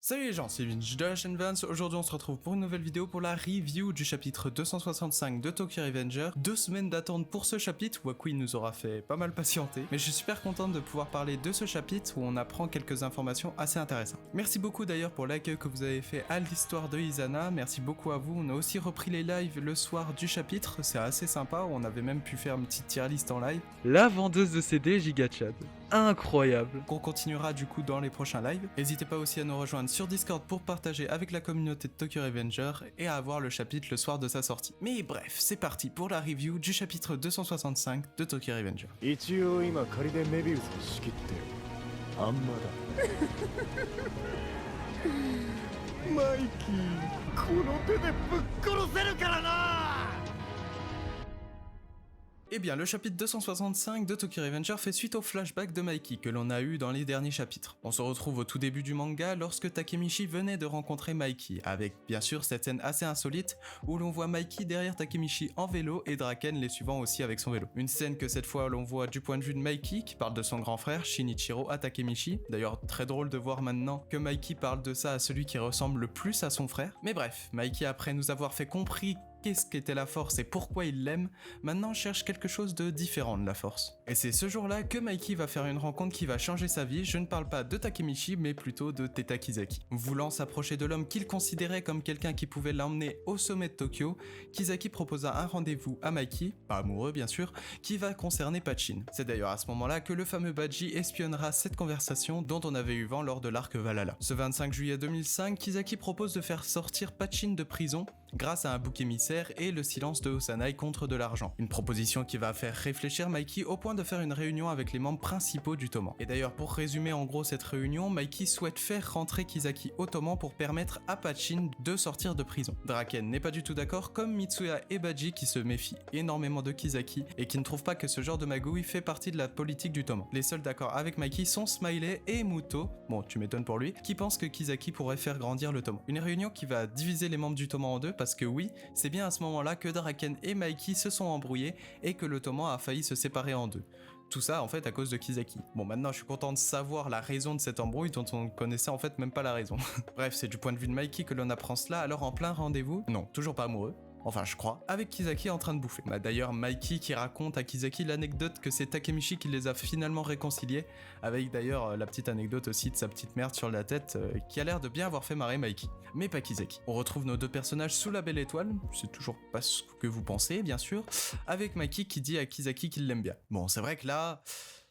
Salut les gens, c'est Vinci de la chaîne Vance. Aujourd'hui on se retrouve pour une nouvelle vidéo pour la review du chapitre 265 de Tokyo Revenger. 2 semaines d'attente pour ce chapitre, Wakui nous aura fait pas mal patienter, mais je suis super content de pouvoir parler de ce chapitre où on apprend quelques informations assez intéressantes. Merci beaucoup d'ailleurs pour l'accueil que vous avez fait à l'histoire de Izana, merci beaucoup à vous. On a aussi repris les lives le soir du chapitre, c'est assez sympa, on avait même pu faire une petite tier list en live. La vendeuse de CD Gigachad, incroyable. Qu'on continuera du coup dans les prochains lives. N'hésitez pas aussi à nous rejoindre sur Discord pour partager avec la communauté de Tokyo Revenger et à avoir le chapitre le soir de sa sortie. Mais bref, c'est parti pour la review du chapitre 265 de Tokyo Revenger. 一応今仮でメビウスを仕切ってあんまだマイキーこの手でぶっ殺せるからな。 Eh bien, le chapitre 265 de Tokyo Revenger fait suite au flashback de Mikey que l'on a eu dans les derniers chapitres. On se retrouve au tout début du manga lorsque Takemichi venait de rencontrer Mikey, avec bien sûr cette scène assez insolite où l'on voit Mikey derrière Takemichi en vélo et Draken les suivant aussi avec son vélo. Une scène que cette fois l'on voit du point de vue de Mikey qui parle de son grand frère Shinichiro à Takemichi. D'ailleurs très drôle de voir maintenant que Mikey parle de ça à celui qui ressemble le plus à son frère. Mais bref, Mikey après nous avoir fait compris qu'est-ce qu'était la force et pourquoi il l'aime, maintenant cherche quelque chose de différent de la force. Et c'est ce jour-là que Mikey va faire une rencontre qui va changer sa vie, je ne parle pas de Takemichi mais plutôt de Teta Kisaki. Voulant s'approcher de l'homme qu'il considérait comme quelqu'un qui pouvait l'emmener au sommet de Tokyo, Kisaki proposa un rendez-vous à Mikey, pas amoureux bien sûr, qui va concerner Pachin. C'est d'ailleurs à ce moment-là que le fameux Baji espionnera cette conversation dont on avait eu vent lors de l'arc Valhalla. Ce 25 juillet 2005, Kisaki propose de faire sortir Pachin de prison grâce à un bouc émissaire et le silence de Osanai contre de l'argent. Une proposition qui va faire réfléchir Mikey au point de faire une réunion avec les membres principaux du Toman. Et d'ailleurs pour résumer en gros cette réunion, Mikey souhaite faire rentrer Kisaki au Toman pour permettre à Pachin de sortir de prison. Draken n'est pas du tout d'accord comme Mitsuya et Baji qui se méfient énormément de Kisaki et qui ne trouvent pas que ce genre de magouille fait partie de la politique du Toman. Les seuls d'accord avec Mikey sont Smiley et Muto, bon tu m'étonnes pour lui, qui pensent que Kisaki pourrait faire grandir le Toman. Une réunion qui va diviser les membres du Toman en deux parce que oui, c'est bien à ce moment-là que Draken et Mikey se sont embrouillés et que le Toman a failli se séparer en deux. Tout ça en fait à cause de Kisaki. Bon maintenant je suis content de savoir la raison de cette embrouille dont on ne connaissait en fait même pas la raison. Bref, c'est du point de vue de Mikey que l'on apprend cela alors en plein rendez-vous, non, toujours pas amoureux. Enfin je crois, avec Kisaki en train de bouffer. D'ailleurs Mikey qui raconte à Kisaki l'anecdote que c'est Takemichi qui les a finalement réconciliés, avec d'ailleurs la petite anecdote aussi de sa petite merde sur la tête qui a l'air de bien avoir fait marrer Mikey. Mais pas Kisaki. On retrouve nos deux personnages sous la belle étoile, c'est toujours pas ce que vous pensez bien sûr, avec Mikey qui dit à Kisaki qu'il l'aime bien. Bon c'est vrai que là...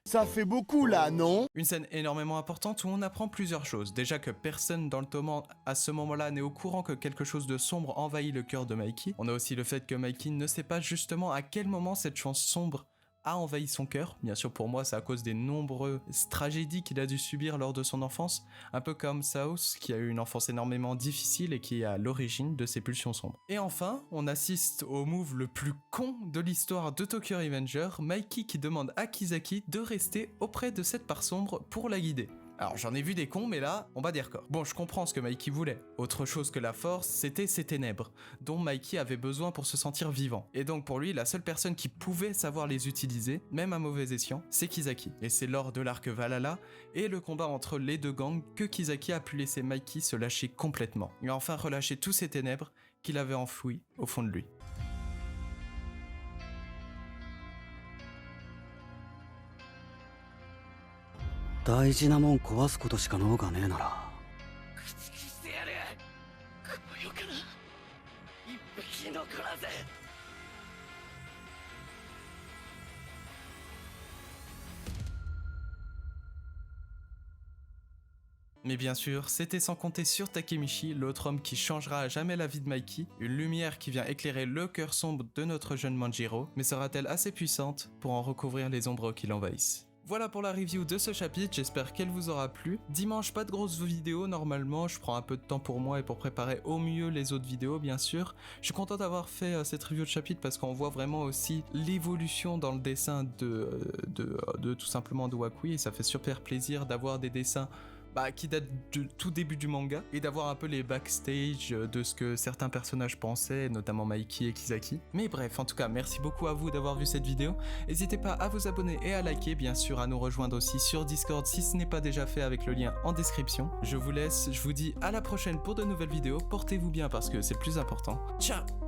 Ça fait beaucoup là, non? Une scène énormément importante où on apprend plusieurs choses. Déjà que personne dans le Toman à ce moment-là n'est au courant que quelque chose de sombre envahit le cœur de Mikey. On a aussi le fait que Mikey ne sait pas justement à quel moment cette chance sombre a envahi son cœur. Bien sûr pour moi c'est à cause des nombreuses tragédies qu'il a dû subir lors de son enfance, un peu comme Saos qui a eu une enfance énormément difficile et qui est à l'origine de ses pulsions sombres. Et enfin, on assiste au move le plus con de l'histoire de Tokyo Revenger, Mikey qui demande à Kisaki de rester auprès de cette part sombre pour la guider. Alors j'en ai vu des cons mais là, on bat des records. Bon je comprends ce que Mikey voulait. Autre chose que la force, c'était ces ténèbres, dont Mikey avait besoin pour se sentir vivant. Et donc pour lui, la seule personne qui pouvait savoir les utiliser, même à mauvais escient, c'est Kisaki. Et c'est lors de l'arc Valhalla et le combat entre les deux gangs que Kisaki a pu laisser Mikey se lâcher complètement. Et enfin relâcher tous ces ténèbres qu'il avait enfouies au fond de lui. Mais bien sûr, c'était sans compter sur Takemichi, l'autre homme qui changera à jamais la vie de Mikey, une lumière qui vient éclairer le cœur sombre de notre jeune Manjiro, mais sera-t-elle assez puissante pour en recouvrir les ombres qui l'envahissent? Voilà pour la review de ce chapitre, j'espère qu'elle vous aura plu. Dimanche, pas de grosses vidéos normalement, je prends un peu de temps pour moi et pour préparer au mieux les autres vidéos bien sûr. Je suis content d'avoir fait cette review de chapitre parce qu'on voit vraiment aussi l'évolution dans le dessin de tout simplement de Wakui et ça fait super plaisir d'avoir des dessins qui date du tout début du manga, et d'avoir un peu les backstage de ce que certains personnages pensaient, notamment Mikey et Kisaki. Mais bref, en tout cas, merci beaucoup à vous d'avoir vu cette vidéo. N'hésitez pas à vous abonner et à liker, bien sûr à nous rejoindre aussi sur Discord si ce n'est pas déjà fait avec le lien en description. Je vous laisse, je vous dis à la prochaine pour de nouvelles vidéos, portez-vous bien parce que c'est le plus important. Ciao!